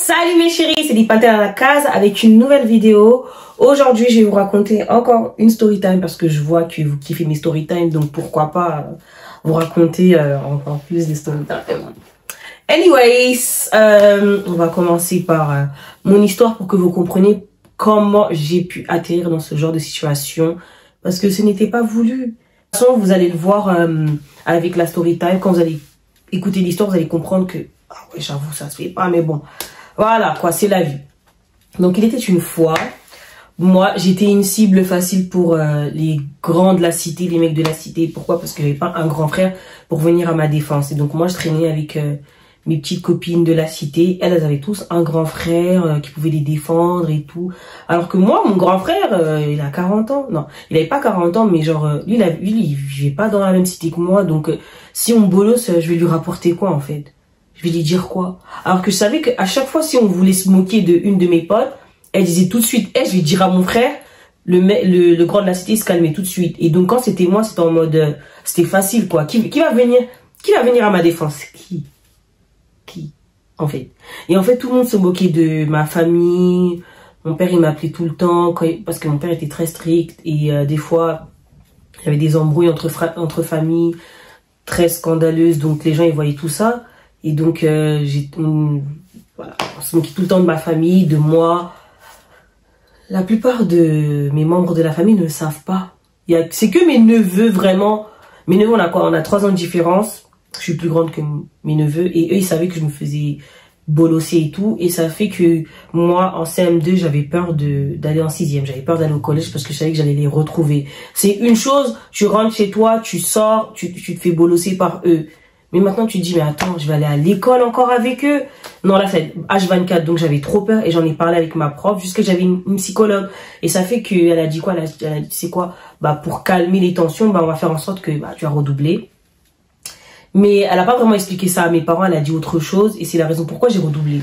Salut mes chéris, c'est Dipantelle à la case avec une nouvelle vidéo. Aujourd'hui, je vais vous raconter encore une story time parce que je vois que vous kiffez mes story time, donc pourquoi pas vous raconter encore plus des story time. Anyways, on va commencer par mon histoire pour que vous compreniez comment j'ai pu atterrir dans ce genre de situation parce que ce n'était pas voulu. De toute façon, vous allez le voir avec la story time. Quand vous allez écouter l'histoire, vous allez comprendre que ah ouais, j'avoue, ça se fait pas, mais bon. Voilà, quoi, c'est la vie. Donc, il était une fois, moi, j'étais une cible facile pour les grands de la cité, les mecs de la cité. Pourquoi? Parce que j'avais pas un grand frère pour venir à ma défense. Et donc, moi, je traînais avec mes petites copines de la cité. Elles avaient tous un grand frère qui pouvait les défendre et tout. Alors que moi, mon grand frère, il a 40 ans. Non, il avait pas 40 ans, mais genre, lui, il vivait pas dans la même cité que moi. Donc, si on me bolosse, je vais lui rapporter quoi, en fait? Je vais lui dire quoi? Alors que je savais qu'à chaque fois, si on voulait se moquer de une de mes potes, elle disait tout de suite, je vais dire à mon frère, le grand de la cité, il se calmait tout de suite. Et donc, quand c'était moi, c'était en mode, c'était facile, quoi. Qui va venir à ma défense? Qui? En fait. Et en fait, tout le monde se moquait de ma famille. Mon père, il m'appelait tout le temps, parce que mon père était très strict. Et des fois, il y avait des embrouilles entre familles très scandaleuses. Donc, les gens, ils voyaient tout ça. Et donc, voilà, on se moquait tout le temps de ma famille, de moi. La plupart de mes membres de la famille ne le savent pas. C'est que mes neveux, vraiment. Mes neveux, on a quoi? On a 3 ans de différence. Je suis plus grande que mes neveux. Et eux, ils savaient que je me faisais bolosser et tout. Et ça fait que moi, en CM2, j'avais peur d'aller en 6e. J'avais peur d'aller au collège parce que je savais que j'allais les retrouver. C'est une chose, tu rentres chez toi, tu sors, tu te fais bolosser par eux. Mais maintenant, tu te dis, mais attends, je vais aller à l'école encore avec eux. Non, là, c'est H24, donc j'avais trop peur et j'en ai parlé avec ma prof jusqu'à j'avais une psychologue. Et ça fait qu'elle a dit quoi? Elle a dit, c'est quoi? Bah, pour calmer les tensions, bah, on va faire en sorte que tu vas redoubler. Mais elle a pas vraiment expliqué ça à mes parents, elle a dit autre chose et c'est la raison pourquoi j'ai redoublé.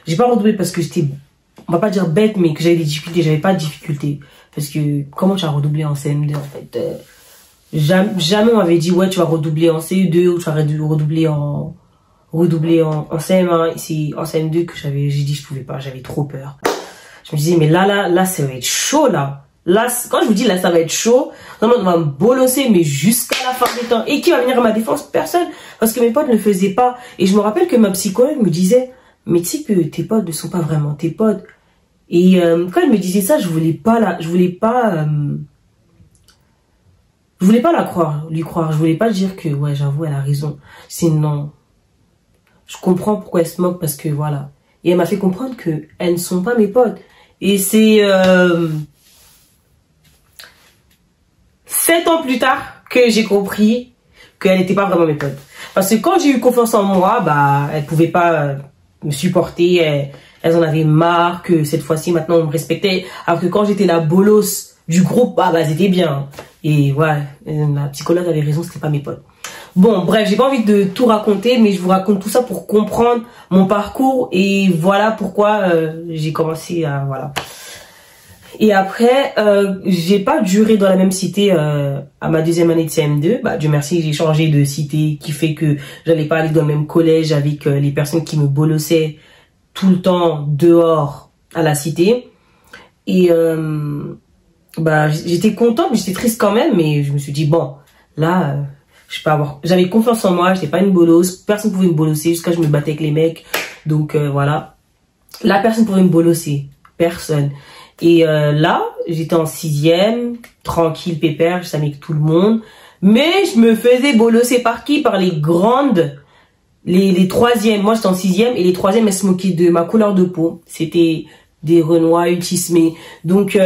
J'ai pas redoublé parce que j'étais, on va pas dire bête, mais que j'avais des difficultés. J'avais pas de difficultés. Parce que comment tu as redoublé en CM2 en fait? Jamais on m'avait dit ouais tu vas redoubler en CE2 ou tu vas redoubler en CM1. C'est en CM2 que j'ai dit je pouvais pas, j'avais trop peur. Je me disais mais là ça va être chaud là. Là quand je vous dis là ça va être chaud, vraiment on va me bolosser mais jusqu'à la fin des temps. Et qui va venir à ma défense? Personne, parce que mes potes ne le faisaient pas. Et je me rappelle que ma psychologue me disait mais tu sais que tes potes ne sont pas vraiment tes potes. Et quand elle me disait ça, je voulais pas lui croire. Je voulais pas dire que, ouais, j'avoue, elle a raison. C'est non. Je comprends pourquoi elle se moque parce que, voilà. Et elle m'a fait comprendre que elles ne sont pas mes potes. Et c'est 7 ans plus tard que j'ai compris qu'elle n'était pas vraiment mes potes. Parce que quand j'ai eu confiance en moi, bah, elles pouvaient pas me supporter. Elles en avaient marre que cette fois-ci, maintenant, on me respectait. Alors que quand j'étais la bolosse du groupe, bah, elles étaient bien. Et ouais, la psychologue avait raison, c'était pas mes potes. Bon, bref, j'ai pas envie de tout raconter, mais je vous raconte tout ça pour comprendre mon parcours et voilà pourquoi j'ai commencé à voilà. Et après, j'ai pas duré dans la même cité à ma 2e année de CM2. Bah, Dieu merci, j'ai changé de cité, qui fait que j'allais pas aller dans le même collège avec les personnes qui me bolossaient tout le temps dehors à la cité. Et bah j'étais contente mais j'étais triste quand même, mais je me suis dit bon là je peux avoir, j'avais confiance en moi, j'étais pas une bolosse, personne pouvait me bolosser jusqu'à je me battais avec les mecs, donc voilà, là personne pouvait me bolosser, personne. Et là j'étais en 6e, tranquille pépère, je savais que tout le monde, mais je me faisais bolosser par qui? Par les grandes, les 3e. Moi j'étais en 6e et les 3e elles se moquaient de ma couleur de peau, c'était des Renois utismés. Donc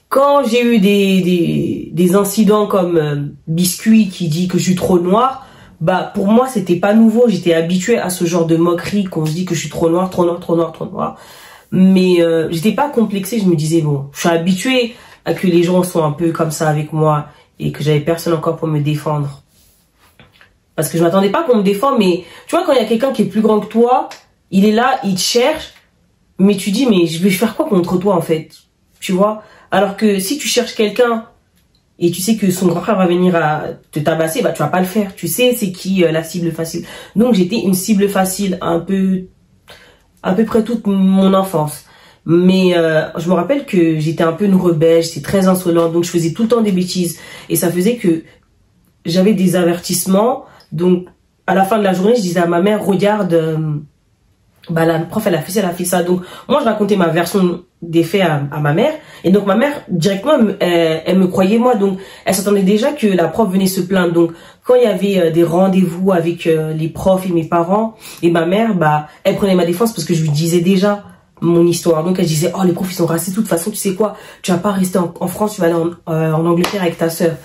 quand j'ai eu des incidents comme Biscuit qui dit que je suis trop noire, bah pour moi c'était pas nouveau, j'étais habituée à ce genre de moquerie qu'on se dit que je suis trop noire, trop noire, trop noire, trop noire. Mais j'étais pas complexée, je me disais bon, je suis habituée à que les gens soient un peu comme ça avec moi et que j'avais personne encore pour me défendre. Parce que je m'attendais pas qu'on me défende, mais tu vois quand il y a quelqu'un qui est plus grand que toi, il est là, il te cherche, mais tu dis mais je vais faire quoi contre toi en fait, tu vois? Alors que si tu cherches quelqu'un et tu sais que son grand frère va venir à te tabasser, bah tu vas pas le faire. Tu sais c'est qui la cible facile. Donc j'étais une cible facile, un peu à peu près toute mon enfance. Mais je me rappelle que j'étais un peu une rebelle, j'étais très insolente, donc je faisais tout le temps des bêtises. Et ça faisait que j'avais des avertissements. Donc à la fin de la journée, je disais à ma mère, regarde, bah la prof elle a fait ça. Donc moi je racontais ma version des faits à ma mère. Et donc ma mère directement elle me croyait moi. Donc elle s'attendait déjà que la prof venait se plaindre. Donc quand il y avait des rendez-vous avec les profs et mes parents et ma mère, bah elle prenait ma défense parce que je lui disais déjà mon histoire. Donc elle disait, oh les profs ils sont racistes, de toute façon tu sais quoi, tu vas pas rester en France, tu vas aller en Angleterre avec ta sœur.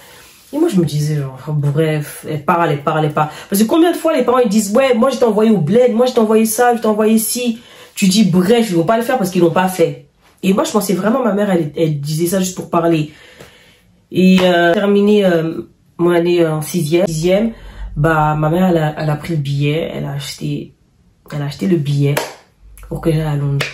Et moi je me disais genre, bref, elle parle pas. Parce que combien de fois les parents ils disent, ouais moi je t'ai envoyé au bled, moi je t'ai envoyé ça, je t'ai envoyé ci. Tu dis bref, ils vont pas le faire parce qu'ils l'ont pas fait. Et moi je pensais vraiment ma mère elle disait ça juste pour parler. Et terminé mon année en sixième, bah ma mère elle a pris le billet, elle a acheté le billet pour que j'aille à Londres.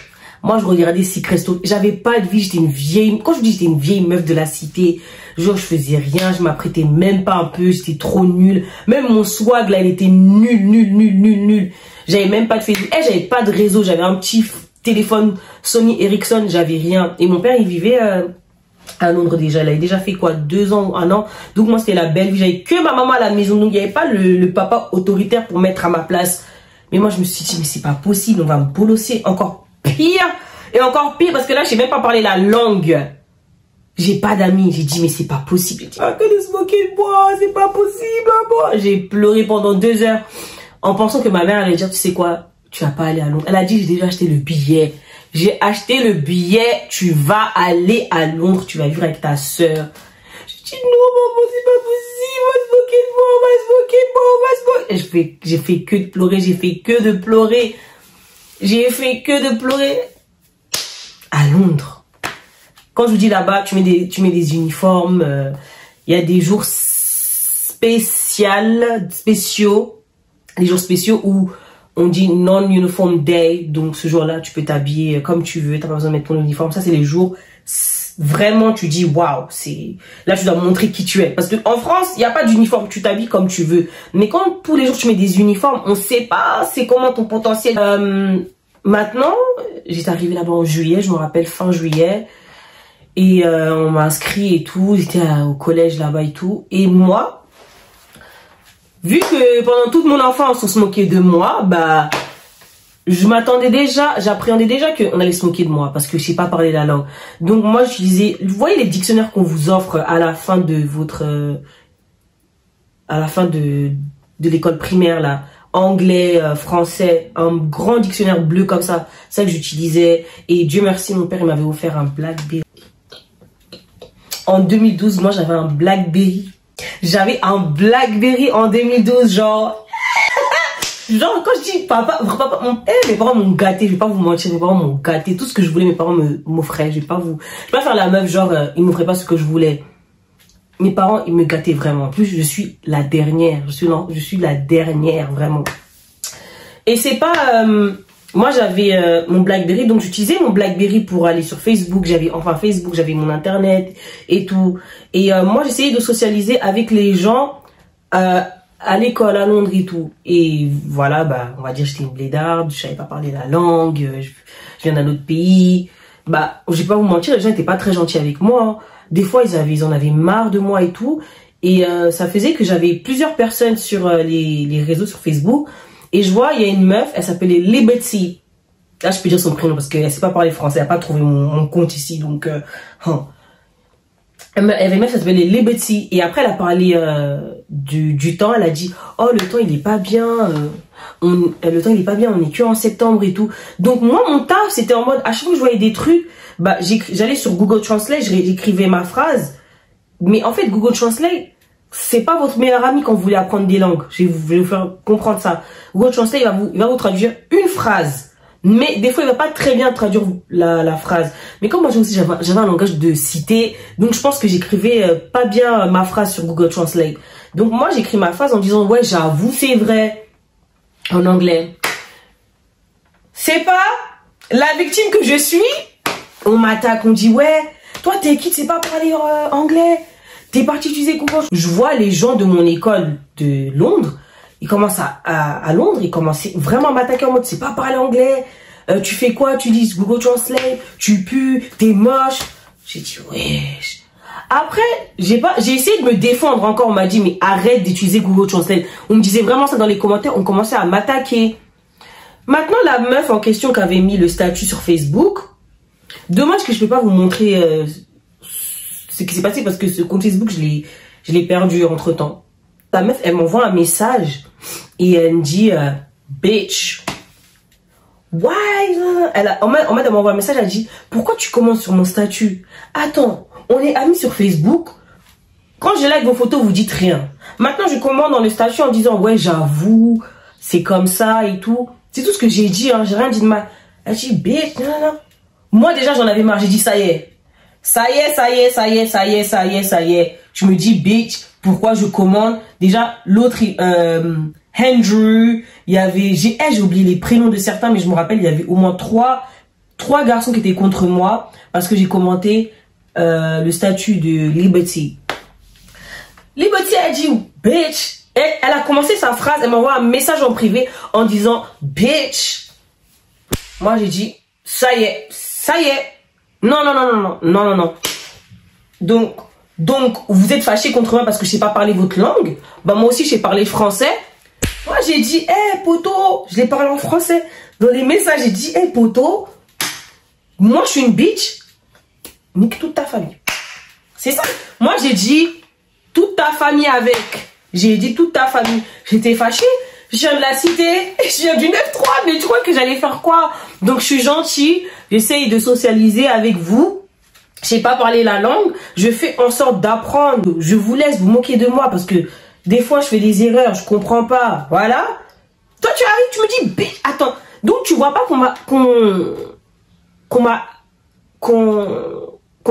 Moi, je regardais Secret Story. J'avais pas de vie, j'étais une vieille... Quand je vous dis j'étais une vieille meuf de la cité, genre je faisais rien, je m'apprêtais même pas un peu, j'étais trop nulle. Même mon swag, là, il était nul. J'avais même pas de Facebook. J'avais pas de réseau, j'avais un petit téléphone Sony Ericsson, j'avais rien. Et mon père, il vivait à Londres déjà. Il avait déjà fait quoi, 2 ans, 1 an. Donc moi, c'était la belle vie. J'avais que ma maman à la maison. Donc il n'y avait pas le papa autoritaire pour mettre à ma place. Mais moi, je me suis dit, mais c'est pas possible, on va me bolosser encore pire. Et encore pire, parce que là, je sais même pas parler la langue. J'ai pas d'amis. J'ai dit, mais c'est pas possible. J'ai dit, arrête de se moquer de moi, c'est pas possible, moi. J'ai pleuré pendant 2 heures en pensant que ma mère allait dire, tu sais quoi, tu vas pas aller à Londres. Elle a dit, j'ai déjà acheté le billet. J'ai acheté le billet, tu vas aller à Londres, tu vas vivre avec ta sœur. J'ai dit, non, maman, c'est pas possible, on va se moquer de moi, on va se moquer de moi, on va se moquer. Et j'ai fait que de pleurer, j'ai fait que de pleurer. J'ai fait que de pleurer. À Londres. Quand je vous dis là-bas, tu mets des uniformes, il y a des jours spéciaux, les jours spéciaux où on dit non-uniform day, donc ce jour-là, tu peux t'habiller comme tu veux, t'as pas besoin de mettre ton uniforme. Ça, c'est les jours, vraiment, tu dis, waouh, là, tu dois montrer qui tu es. Parce que en France, il n'y a pas d'uniforme, tu t'habilles comme tu veux. Mais quand tous les jours, tu mets des uniformes, on sait pas c'est comment ton potentiel. Maintenant, j'étais arrivée là-bas en juillet, je me rappelle, fin juillet. Et on m'a inscrit et tout, j'étais au collège là-bas et tout. Et moi, vu que pendant toute mon enfance, on se moquait de moi, bah, j'appréhendais déjà qu'on allait se moquer de moi parce que je sais pas parler la langue. Donc moi, j'utilisais, vous voyez les dictionnaires qu'on vous offre à la fin de l'école primaire là, anglais, français, un grand dictionnaire bleu comme ça, ça que j'utilisais. Et Dieu merci, mon père il m'avait offert un Blackberry. En 2012, moi j'avais un Blackberry. J'avais un Blackberry en 2012, genre quand je dis papa, mes parents m'ont gâté, je vais pas vous mentir, mes parents m'ont gâté, tout ce que je voulais, mes parents m'offraient, je vais pas faire la meuf, genre, ils m'offraient pas ce que je voulais. Mes parents, ils me gâtaient vraiment. En plus, je suis la dernière, je suis la dernière, vraiment. Et c'est pas, moi j'avais mon Blackberry, donc j'utilisais mon Blackberry pour aller sur Facebook, j'avais mon internet et tout. Et moi j'essayais de socialiser avec les gens, à l'école à Londres et tout. Et voilà, bah on va dire j'étais une blédarde, je savais pas parler la langue, je viens d'un autre pays. Bah je vais pas vous mentir, les gens étaient pas très gentils avec moi. Des fois ils en avaient marre de moi et tout. Et ça faisait que j'avais plusieurs personnes sur les réseaux sur Facebook. Et je vois, il y a une meuf, elle s'appelait Liberty. Là je peux dire son prénom parce qu'elle sait pas parler français, elle a pas trouvé mon compte ici. Donc il y avait une meuf, ça s'appelait Liberty. Et après, elle a parlé du temps. Elle a dit, oh, le temps, il est pas bien. Le temps, il est pas bien. On est que en septembre et tout. Donc, moi, mon taf, c'était en mode, à chaque fois que je voyais des trucs, bah, j'allais sur Google Translate, j'écrivais ma phrase. Mais en fait, Google Translate, c'est pas votre meilleur ami quand vous voulez apprendre des langues. Je vais vous faire comprendre ça. Google Translate, il va vous traduire une phrase. Mais des fois, il va pas très bien traduire la phrase. Mais comme moi, j'avais un langage de cité, donc je pense que j'écrivais pas bien ma phrase sur Google Translate. Donc moi, j'écris ma phrase en disant, ouais, j'avoue, c'est vrai, en anglais. C'est pas la victime que je suis. On m'attaque, on dit, ouais, toi, t'es qui, tu sais pas parler anglais. T'es parti utiliser Google. Je vois les gens de mon école de Londres. Ils commencent à Londres, ils commençaient vraiment à m'attaquer en mode, c'est pas parler anglais, tu fais quoi? Tu dis Google Translate, tu pues, t'es moche. J'ai dit, wesh. Après, j'ai essayé de me défendre encore. On m'a dit, mais arrête d'utiliser Google Translate. On me disait vraiment ça dans les commentaires. On commençait à m'attaquer. Maintenant, la meuf en question qui avait mis le statut sur Facebook, dommage que je peux pas vous montrer ce qui s'est passé parce que ce compte Facebook, je l'ai perdu entre temps. La meuf, elle m'envoie un message et elle me dit, bitch, why? En mode, elle m'envoie un message, elle dit, pourquoi tu commentes sur mon statut? Attends, on est amis sur Facebook. Quand je like vos photos, vous dites rien. Maintenant, je commande dans le statut en disant, ouais, j'avoue, c'est comme ça et tout. C'est tout ce que j'ai dit, hein, j'ai rien dit de mal. Elle dit, bitch, non, non. Moi, déjà, j'en avais marre. J'ai dit, ça y est. Ça y est, ça y est, ça y est, ça y est, ça y est, ça y est. Je me dis, bitch, pourquoi je commande? Déjà, l'autre, Andrew, il y avait, j'ai oublié les prénoms de certains, mais je me rappelle, il y avait au moins trois garçons qui étaient contre moi parce que j'ai commenté le statut de Liberty. Liberty a dit, bitch. Elle a commencé sa phrase, elle m'envoie un message en privé en disant, bitch. Moi, j'ai dit, ça y est, ça y est. Non, non, non, non, non, non, non, non. Donc, vous êtes fâché contre moi parce que je sais pas parler votre langue. Bah, moi aussi, je sais parler français. Moi, j'ai dit, hey, poto, je l'ai parlé en français. Dans les messages, j'ai dit, hey, poto, moi, je suis une bitch. Nique toute ta famille. C'est ça. Moi, j'ai dit, toute ta famille avec. J'ai dit, toute ta famille. J'étais fâchée. Je viens de la cité. Je viens du 9-3. Mais tu crois que j'allais faire quoi? Donc, je suis gentille. J'essaye de socialiser avec vous. Je sais pas parler la langue. Je fais en sorte d'apprendre. Je vous laisse vous moquer de moi parce que des fois, je fais des erreurs. Je comprends pas. Voilà. Toi, tu arrives, tu me dis, bitch. Attends. Donc, tu vois pas qu'on m'a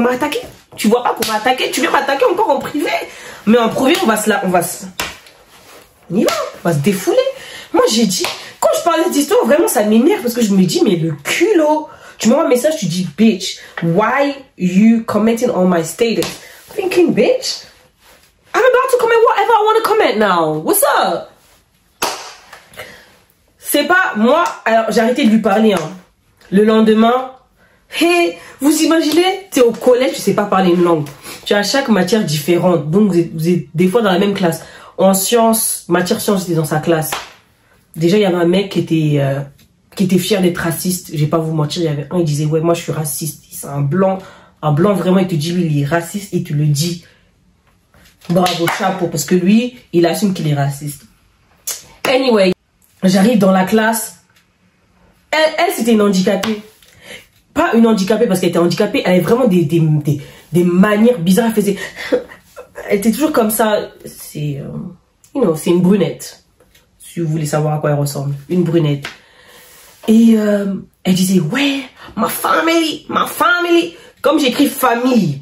attaqué? Tu vois pas qu'on m'a attaqué? Tu viens m'attaquer encore en privé? Mais en privé, on va se défouler. Moi, j'ai dit, quand je parle d'histoire, vraiment, ça m'énerve parce que je me dis, mais le culot. Tu m'envoies un message, tu dis, bitch, why you commenting on my status? Thinking, bitch, I'm about to comment whatever I want to comment now. What's up? C'est pas, moi, alors j'ai arrêté de lui parler, hein. Le lendemain, hey, vous imaginez, tu es au collège, tu sais pas parler une langue. Tu as chaque matière différente. Donc, vous êtes des fois dans la même classe. En sciences, matière sciences, j'étais dans sa classe. Déjà, il y avait un mec qui était fier d'être raciste. Je vais pas vous mentir, il y avait un, il disait, ouais, moi, je suis raciste. C'est un blanc vraiment, il te dit, lui, il est raciste et tu le dis. Bravo, chapeau, parce que lui, il assume qu'il est raciste. Anyway, j'arrive dans la classe. Elle c'était une handicapée. Pas une handicapée parce qu'elle était handicapée, elle avait vraiment des manières bizarres. Elle était toujours comme ça. C'est c'est une brunette. Si vous voulez savoir à quoi elle ressemble. Une brunette. Et elle disait, ouais, ma famille. Comme j'écris famille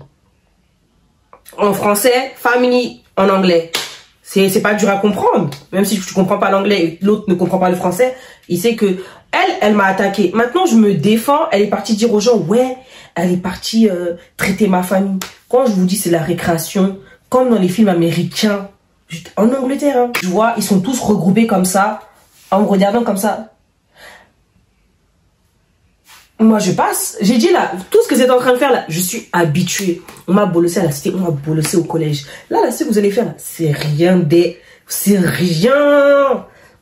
en français, famille en anglais. C'est pas dur à comprendre. Même si tu comprends pas l'anglais et l'autre ne comprend pas le français, il sait que elle m'a attaqué. Maintenant, je me défends. Elle est partie dire aux gens, ouais, elle est partie traiter ma famille. Quand je vous dis, c'est la récréation, comme dans les films américains, en Angleterre, hein. Je vois, ils sont tous regroupés comme ça, en me regardant comme ça. Moi, je passe. J'ai dit là, tout ce que vous êtes en train de faire là, je suis habituée. On m'a bolossé à la cité, on m'a bolossé au collège. Là, ce que vous allez faire là, c'est rien.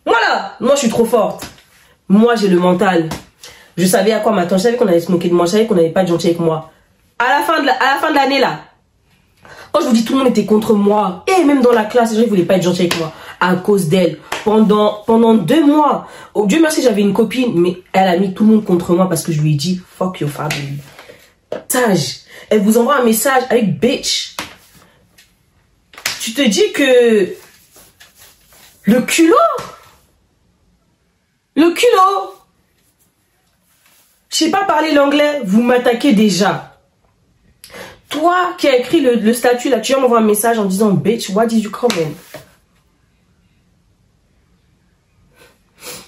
Voilà, moi, je suis trop forte. Moi, j'ai le mental. Je savais à quoi m'attendre. Je savais qu'on allait se moquer de moi. Je savais qu'on n'allait pas être gentil avec moi. À la fin de l'année, là. Quand je vous dis tout le monde était contre moi. Et même dans la classe, les gens ne voulaient pas être gentils avec moi. À cause d'elle. Pendant 2 mois. Oh, Dieu merci, j'avais une copine. Mais elle a mis tout le monde contre moi parce que je lui ai dit, fuck your family. Sage. Elle vous envoie un message avec bitch. Tu te dis que... Le culot. Je sais pas parler l'anglais, vous m'attaquez déjà. Toi qui as écrit le statut là, tu m'envoies un message en disant bitch, what did you comment?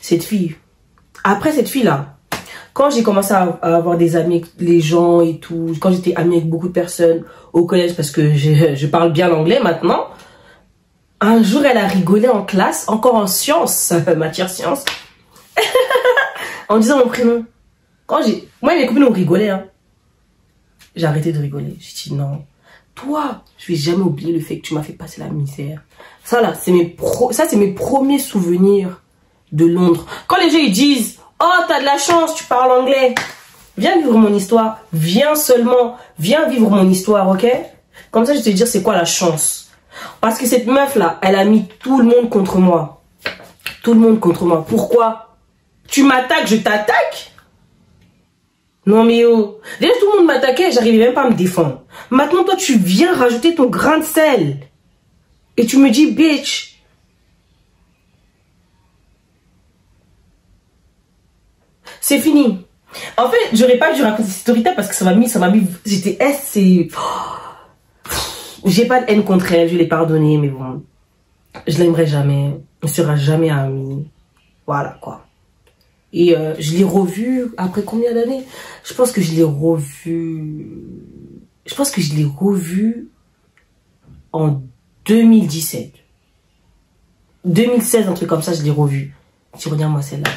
Cette fille. Après cette fille là, quand j'ai commencé à avoir des amis avec les gens et tout, quand j'étais amie avec beaucoup de personnes au collège parce que je parle bien l'anglais maintenant, un jour elle a rigolé en classe, encore en sciences, matière sciences. En disant mon prénom. Moi, mes copines ont rigolé, hein. J'ai arrêté de rigoler. J'ai dit non. Toi, je vais jamais oublier le fait que tu m'as fait passer la misère. Ça là, c'est mes premiers souvenirs de Londres. Quand les gens ils disent, oh t'as de la chance, tu parles anglais. Viens vivre mon histoire. Viens seulement. Viens vivre mon histoire, ok? Comme ça, je vais te dire c'est quoi la chance. Parce que cette meuf là, elle a mis tout le monde contre moi. Tout le monde contre moi. Pourquoi? Tu m'attaques, je t'attaque? Non mais oh, déjà tout le monde m'attaquait, j'arrivais même pas à me défendre. Maintenant toi tu viens rajouter ton grain de sel. Et tu me dis bitch. C'est fini. En fait, j'aurais pas dû raconter cette story parce que ça m'a mis, j'étais c'est... J'ai pas de haine contre elle, je l'ai pardonné, mais bon. Je l'aimerai jamais, on sera jamais amis. Voilà quoi. Et je l'ai revu après combien d'années? Je pense que je l'ai revu... Je pense que je l'ai revu en 2017. 2016, un truc comme ça, je l'ai revu. Tu regardes moi celle-là.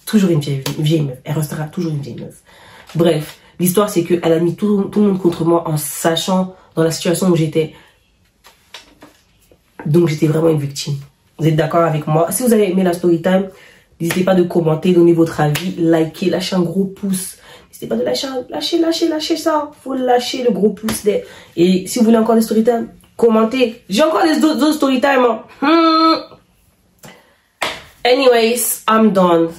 Toujours une vieille meuf. Elle restera toujours une vieille meuf. Bref, l'histoire c'est qu'elle a mis tout le monde contre moi en sachant dans la situation où j'étais. Donc j'étais vraiment une victime. Vous êtes d'accord avec moi? Si vous avez aimé la story time, n'hésitez pas de commenter, donner votre avis, liker, lâcher un gros pouce. N'hésitez pas de lâcher ça. Faut lâcher le gros pouce. Et si vous voulez encore des story time, commentez. J'ai encore des autres story time. Hein. Anyways, I'm done.